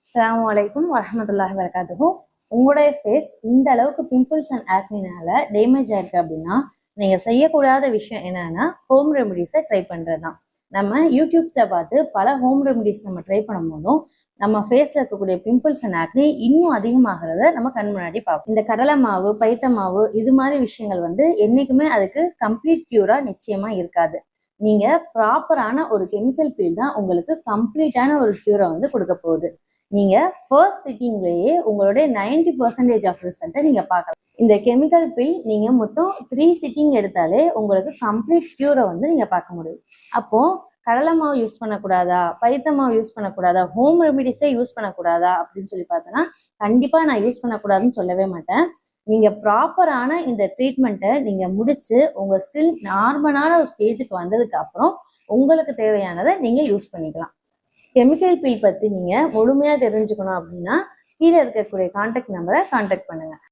அஸ்ஸலாமு அலைக்கும் வரஹ்மத்துல்லாஹி வபரகாத்துஹு. உங்களுடைய ஃபேஸ் இந்த அளவுக்கு பிம்பிள்ஸ் அண்ட் ஆக்னினால டேமேஜ் ஆயிருக்கு அப்படின்னா நீங்க செய்யக்கூடாத விஷயம் என்னன்னா ஹோம் ரெமடிஸை ட்ரை பண்றது தான். நம்ம யூடியூப்ஸை பார்த்து பல ஹோம் ரெமடிஸ் நம்ம ட்ரை பண்ணும் போதும் நம்ம ஃபேஸ்ல இருக்கக்கூடிய பிம்பிள்ஸ் அண்ட் ஆக்னி இன்னும் அதிகமாகிறத நம்ம கண் முன்னாடி பார்ப்போம். இந்த கடலை மாவு, பைத்த மாவு இது மாதிரி விஷயங்கள் என்னைக்குமே அதுக்கு கம்ப்ளீட் கியூரா நிச்சயமா இருக்காது. நீங்க ப்ராப்பரான ஒரு கெமிக்கல் பீல் தான் உங்களுக்கு கம்ப்ளீட்டான ஒரு கியூரை கொடுக்க போகுது. நீங்க ஃபர்ஸ்ட் சிட்டிங்லேயே உங்களுடைய 90% ஆஃப் ரிசல்ட்டை நீங்க பார்க்கலாம். இந்த கெமிக்கல் பீல் நீங்க மொத்தம் 3 சிட்டிங் எடுத்தாலே உங்களுக்கு கம்ப்ளீட் கியூரை நீங்க பார்க்க முடியும். அப்போ கடலை மாவு யூஸ் பண்ணக்கூடாதா, பைத்த மாவு யூஸ் பண்ணக்கூடாதா, ஹோம் ரெமிடிஸே யூஸ் பண்ணக்கூடாதா அப்படின்னு சொல்லி பார்த்தோன்னா கண்டிப்பா நான் யூஸ் பண்ணக்கூடாதுன்னு சொல்லவே மாட்டேன். நீங்க ப்ராப்பரான இந்த ட்ரீட்மெண்ட்டை நீங்க முடிச்சு உங்க ஸ்கின் நார்மலான ஒரு ஸ்டேஜுக்கு வந்ததுக்கு அப்புறம் உங்களுக்கு தேவையானதை நீங்க யூஸ் பண்ணிக்கலாம். கெமிக்கல் பீல் பத்தி நீங்க முழுமையா தெரிஞ்சுக்கணும் அப்படின்னா கீழே இருக்கக்கூடிய கான்டாக்ட் நம்பரை கான்டாக்ட் பண்ணுங்க.